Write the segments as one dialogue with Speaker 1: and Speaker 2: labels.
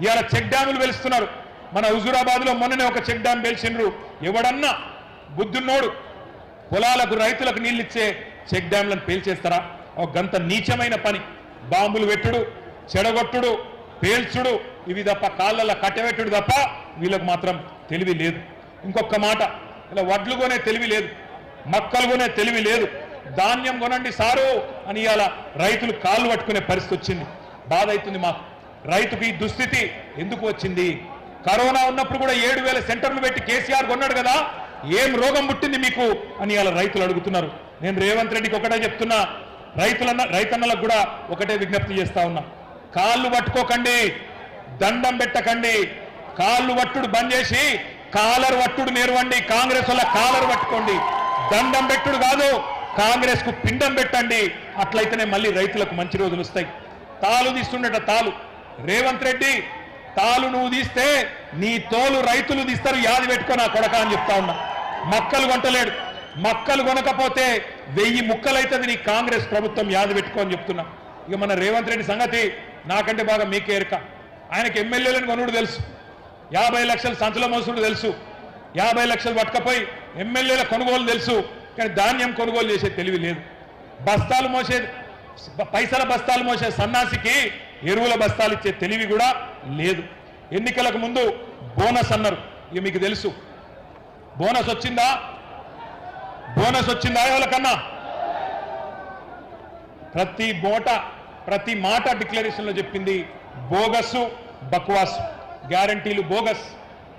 Speaker 1: ఇవాళ చెక్ డ్యాములు వెలుస్తున్నారు. మన హుజూరాబాద్లో మొన్ననే ఒక చెక్ డ్యామ్ వెలిసిండ్రు. ఎవడన్నా బుద్ధున్నోడు పొలాలకు రైతులకు నీళ్ళు ఇచ్చే చెక్ డ్యామ్లను పేల్చేస్తారా? ఒక గంత నీచమైన పని. బాంబులు పెట్టుడు, చెడగొట్టుడు, పేల్చుడు, ఇవి తప్ప కాళ్ళల్లో కట్టెపెట్టుడు తప్ప వీళ్ళకు మాత్రం తెలివి లేదు. ఇంకొక మాట, ఇలా వడ్లు కొనే తెలివి లేదు, మక్కలు కొనే తెలివి లేదు. ధాన్యం కొనండి సారు అని ఇవాళ రైతులు కాళ్ళు పట్టుకునే పరిస్థితి వచ్చింది. బాధ అవుతుంది మాకు. రైతుకు ఈ దుస్థితి ఎందుకు వచ్చింది? కరోనా ఉన్నప్పుడు కూడా 7,000 సెంటర్లు పెట్టి కేసీఆర్ కొన్నాడు కదా, ఏం రోగం పుట్టింది మీకు అని ఇవాళ రైతులు అడుగుతున్నారు. నేను రేవంత్ రెడ్డికి ఒకటే చెప్తున్నా, రైతన్నలకు కూడా ఒకటే విజ్ఞప్తి చేస్తా ఉన్నా, కాళ్ళు పట్టుకోకండి, దండం పెట్టకండి. కాళ్ళు పట్టుడు బంద్ చేసి కాలర్ పట్టుడు నేర్వండి. కాంగ్రెస్ వల్ల కాలర్ పట్టుకోండి, దండం పెట్టుడు కాదు, కాంగ్రెస్ కు పిండం పెట్టండి. అట్లయితేనే మళ్ళీ రైతులకు మంచి రోజులు వస్తాయి. తాలు తీస్తుండట తాలు. రేవంత్ రెడ్డి తాలు నువ్వు తీస్తే నీ తోలు రైతులు తీస్తారు, యాది పెట్టుకో నా కొడక అని చెప్తా ఉన్నా. మక్కలు కొంటలేడు, మక్కలు కొనకపోతే 1000 ముక్కలైతుంది నీ కాంగ్రెస్ ప్రభుత్వం, యాది పెట్టుకో అని చెప్తున్నా. ఇక మన రేవంత్ రెడ్డి సంగతి నాకంటే బాగా మీకే ఎరక. ఆయనకి ఎమ్మెల్యేలను కొనుడు తెలుసు, 50 లక్షలు సంచుల మోసుడు తెలుసు, 50 లక్షలు పట్టుకపోయి ఎమ్మెల్యేల కొనుగోలు తెలుసు, కానీ ధాన్యం కొనుగోలు చేసే తెలివి లేదు. బస్తాలు మోసే పైసల బస్తాలు మోసే సన్నాసికి ఎరువుల బస్తాలు ఇచ్చే తెలివి కూడా లేదు. ఎన్నికలకు ముందు బోనస్ అన్నారు. ఇక మీకు తెలుసు బోనస్ వచ్చిందా? బోనస్ వచ్చిందా? ఎవరికన్నా ప్రతి మాట డిక్లరేషన్లో చెప్పింది బోగస్, బక్వాస్. గ్యారంటీలు bogus,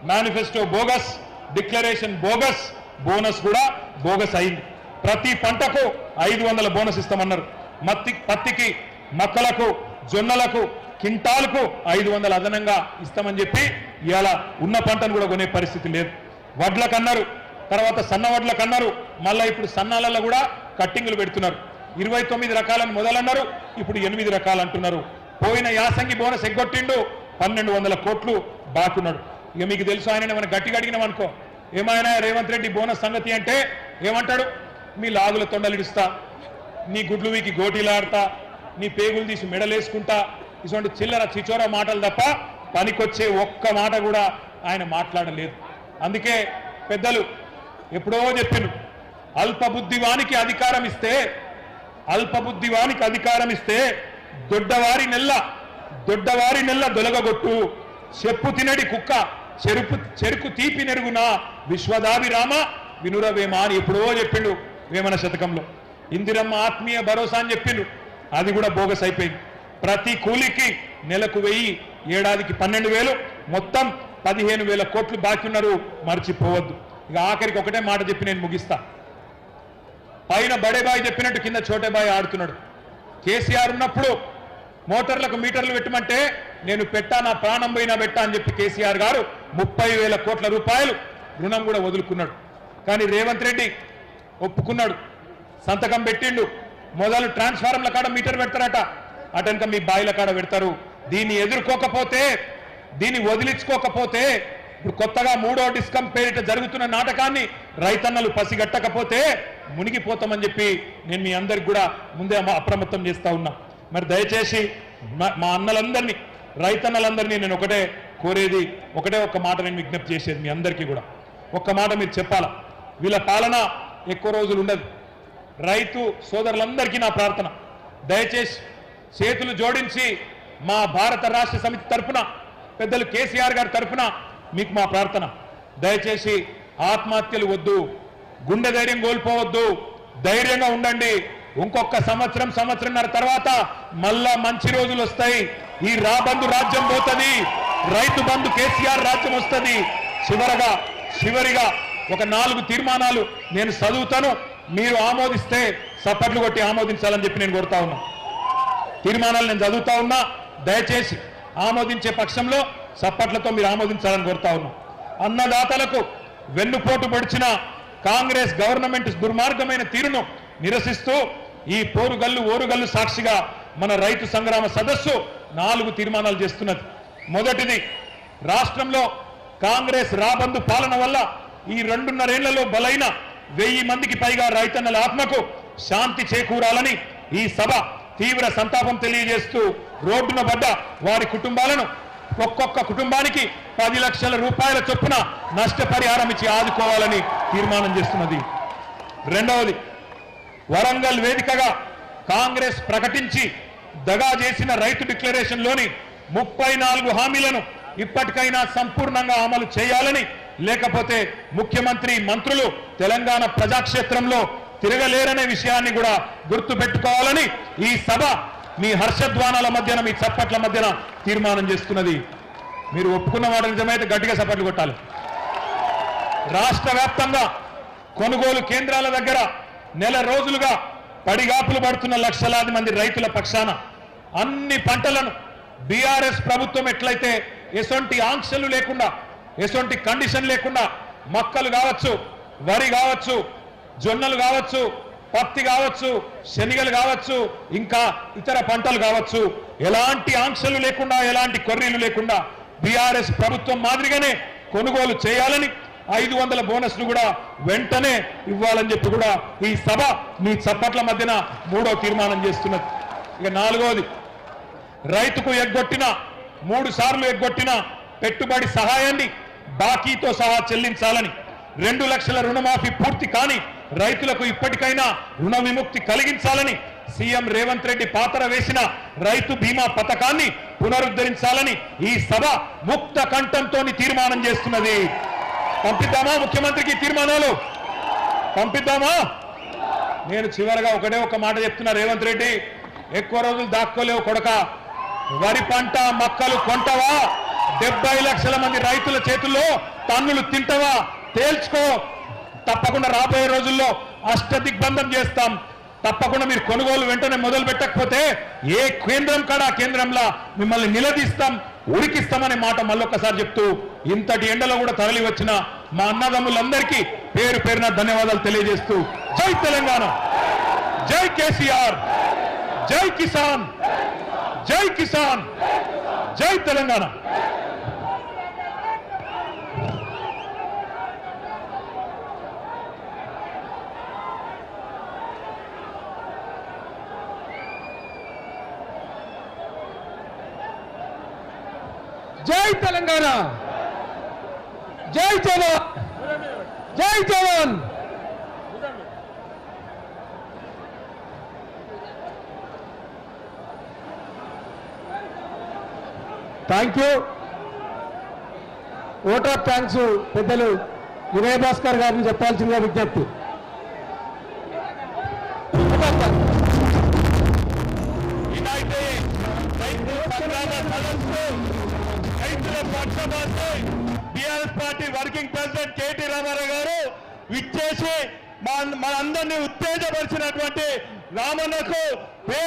Speaker 1: manifesto bogus, declaration bogus, bonus కూడా బోగస్ అయింది. ప్రతి పంటకు 500 బోనస్ ఇస్తామన్నారు. పత్తికి, మక్కలకు, జొన్నలకు కింటాలకు 500 అదనంగా ఇస్తామని చెప్పి ఇవాళ ఉన్న పంటను కూడా కొనే పరిస్థితి లేదు. వడ్లకు అన్నారు, తర్వాత సన్న వడ్లకు అన్నారు, మళ్ళీ ఇప్పుడు సన్నాలలో కూడా కట్టింగులు పెడుతున్నారు. 29 రకాలను మొదలన్నారు, ఇప్పుడు 8 రకాలు అంటున్నారు. పోయిన యాసంగి బోనస్ ఎగ్గొట్టిండు, 1200 కోట్లు బాకున్నాడు. ఇక మీకు తెలుసు, ఆయన మనం గట్టిగా అడిగినాం అనుకో, ఏమైనా రేవంత్ రెడ్డి బోనస్ సంగతి అంటే ఏమంటాడు? మీ లాగుల తొండలిడుస్తా, నీ గుడ్లు వీకి గోటీలాడతా, నీ పేగులు తీసి మెడలేసుకుంటా, ఇటువంటి చిల్లర చిచోర మాటలు తప్ప పనికొచ్చే ఒక్క మాట కూడా ఆయన మాట్లాడలేదు. అందుకే పెద్దలు ఎప్పుడో చెప్పిండ్రు, అల్పబుద్ధివానికి అధికారం ఇస్తే దొడ్డవారి నెల్ల దొలగగొట్టు, చెప్పు తినడి కుక్క చెరుకు తీపి నెరుగునా విశ్వదాభిరామ వినురవేమ అని ఎప్పుడో చెప్పిండు వేమన శతకంలో. ఇందిరమ్మ ఆత్మీయ భరోసా అని చెప్పిండు, అది కూడా బోగస్ అయిపోయింది. ప్రతి కూలికి నెలకు 1000, ఏడాదికి 12,000, మొత్తం 15,000 కోట్లు బాకీ ఉన్నారు, మర్చిపోవద్దు. ఇక ఆఖరికి ఒకటే మాట చెప్పి నేను ముగిస్తా. పైన బడేబాయి చెప్పినట్టు కింద చోటేబాయి ఆడుతున్నాడు. కేసీఆర్ ఉన్నప్పుడు మోటార్లకు మీటర్లు పెట్టమంటే నేను పెట్టా, నా ప్రాణం పోయినా పెట్టా అని చెప్పి కేసీఆర్ గారు 30,000 కోట్ల రూపాయలు రుణం కూడా వదులుకున్నాడు. కానీ రేవంత్ రెడ్డి ఒప్పుకున్నాడు, సంతకం పెట్టిండు. మొదలు ట్రాన్స్ఫార్మర్ల కాడ మీటర్ పెడతారట, అటెనక మీ బాయిల కాడ పెడతారు. దీన్ని ఎదుర్కోకపోతే, దీన్ని వదిలించుకోకపోతే, ఇప్పుడు కొత్తగా 3వ డిస్కం పేరిట జరుగుతున్న నాటకాన్ని రైతన్నలు పసిగట్టకపోతే మునిగిపోతామని చెప్పి నేను మీ అందరికి కూడా ముందే అప్రమత్తం చేస్తా ఉన్నా. మరి దయచేసి మా అన్నలందరినీ, రైతన్నలందరినీ నేను ఒకటే కోరేది, ఒక్క మాట నేను విజ్ఞప్తి చేసేది మీ అందరికీ కూడా ఒక్క మాట మీరు చెప్పాలా. వీళ్ళ పాలన ఎక్కువ రోజులు ఉండదు. రైతు సోదరులందరికీ నా ప్రార్థన, దయచేసి చేతులు జోడించి మా భారత రాష్ట్ర సమితి తరఫున, పెద్దలు కేసీఆర్ గారి తరఫున మీకు మా ప్రార్థన, దయచేసి ఆత్మహత్యలు వద్దు, గుండె ధైర్యం కోల్పోవద్దు, ధైర్యంగా ఉండండి. ఇంకొక సంవత్సరంన్నర తర్వాత మళ్ళా మంచి రోజులు వస్తాయి. ఈ రాబందు రాజ్యం పోతుంది, రైతు బంధు కేసీఆర్ రాజ్యం వస్తుంది. చివరిగా ఒక 4 తీర్మానాలు నేను చదువుతాను, మీరు ఆమోదిస్తే చప్పట్లు కొట్టి ఆమోదించాలని చెప్పి నేను కోరుతా ఉన్నా. తీర్మానాలు నేను చదువుతా ఉన్నా, దయచేసి ఆమోదించే పక్షంలో చప్పట్లతో మీరు ఆమోదించాలని కోరుతా ఉన్నా. అన్నదాతలకు వెన్నుపోటు పొడిచిన కాంగ్రెస్ గవర్నమెంట్ దుర్మార్గమైన తీరును నిరసిస్తూ ఈ ఓరుగల్లు సాక్షిగా మన రైతు సంగ్రామ సదస్సు 4 తీర్మానాలు చేస్తున్నది. మొదటిది, రాష్ట్రంలో కాంగ్రెస్ రాబందు పాలన వల్ల ఈ 2.5 ఏళ్లలో బలైన 1000 మందికి పైగా రైతన్నల ఆత్మకు శాంతి చేకూరాలని ఈ సభ తీవ్ర సంతాపం తెలియజేస్తూ రోడ్డున పడ్డ వారి కుటుంబాలను ఒక్కొక్క కుటుంబానికి 10 లక్షల రూపాయల చొప్పున నష్టపరిహారం ఇచ్చి ఆదుకోవాలని తీర్మానం చేస్తున్నది. రెండవది, వరంగల్ వేదికగా కాంగ్రెస్ ప్రకటించి దగా చేసిన రైతు డిక్లరేషన్లోని 34 హామీలను ఇప్పటికైనా సంపూర్ణంగా అమలు చేయాలని, లేకపోతే ముఖ్యమంత్రి మంత్రులు తెలంగాణ ప్రజాక్షేత్రంలో తిరగలేరనే విషయాన్ని కూడా గుర్తుపెట్టుకోవాలని ఈ సభ మీ హర్షధ్వానాల మధ్యన, మీ చప్పట్ల మధ్యన తీర్మానం చేస్తున్నది. మీరు ఒప్పుకున్న మాట నిజమైతే గట్టిగా చప్పట్లు కొట్టాలి. రాష్ట్ర వ్యాప్తంగా కొనుగోలు కేంద్రాల దగ్గర నెల రోజులుగా పడిగాపులు పడుతున్న లక్షలాది మంది రైతుల పక్షాన అన్ని పంటలను బీఆర్ఎస్ ప్రభుత్వం ఎట్లయితే ఎసొంటి ఆంక్షలు లేకుండా, ఎసొంటి కండిషన్ లేకుండా మక్కలు కావచ్చు, వరి కావచ్చు, జొన్నలు కావచ్చు, పత్తి కావచ్చు, శనిగలు కావచ్చు, ఇంకా ఇతర పంటలు కావచ్చు, ఎలాంటి ఆంక్షలు లేకుండా, ఎలాంటి కొర్రీలు లేకుండా బీఆర్ఎస్ ప్రభుత్వం మాదిరిగానే కొనుగోలు చేయాలని, 500 బోనస్ను కూడా వెంటనే ఇవ్వాలని చెప్పి కూడా ఈ సభ మీ చప్పట్ల మధ్యన 3వ తీర్మానం చేస్తున్నది. ఇక 4వది, రైతుకు ఎగ్గొట్టిన 3 సార్లు ఎగ్గొట్టిన పెట్టుబడి సహాయాన్ని బాకీతో సహా చెల్లించాలని, 2 లక్షల రుణమాఫీ పూర్తి కాని రైతులకు ఇప్పటికైనా రుణ విముక్తి కలిగించాలని, సీఎం రేవంత్ రెడ్డి పాతర వేసిన రైతు బీమా పథకాన్ని పునరుద్ధరించాలని ఈ సభ ముక్త కంఠంతో తీర్మానం చేస్తున్నది. పంపిద్దామా ముఖ్యమంత్రికి తీర్మానాలు? పంపిద్దామా? నేను చివరగా ఒక మాట చెప్తున్నా, రేవంత్ రెడ్డి ఎక్కువ రోజులు దాక్కోలేవు కొడక. వరి పంట మక్కలు కొంటవా? 70 లక్షల మంది రైతుల చేతుల్లో తన్నులు తింటవా? తేల్చుకో. తప్పకుండా రాబోయే రోజుల్లో అష్టదిగ్బంధం చేస్తాం. తప్పకుండా మీరు కొనుగోలు వెంటనే మొదలు పెట్టకపోతే ఏ కేంద్రం కాడా కేంద్రంలా మిమ్మల్ని నిలదీస్తాం, ఉరికిస్తామనే మాట మళ్ళొక్కసారి చెప్తూ, ఇంతటి ఎండలో కూడా తరలి వచ్చిన మా అన్నదమ్ములందరికీ పేరు పేరున ధన్యవాదాలు తెలియజేస్తూ, జై తెలంగాణ, జై కేసీఆర్, జై కిసాన్, జై కిసాన్, జై తెలంగాణ.
Speaker 2: జై తెలంగాణ, జై జవాన్, జై జవాన్. Thank you. Vote of thanks పెద్దలు వినయ భాస్కర్ గారిని చెప్పాల్సిందిగా విజ్ఞప్తి.
Speaker 1: BRS party working president KT Rama Rao గారు విచ్చేసి మనందరినీ ఉత్తేజపరిచినటువంటి రామన్నకు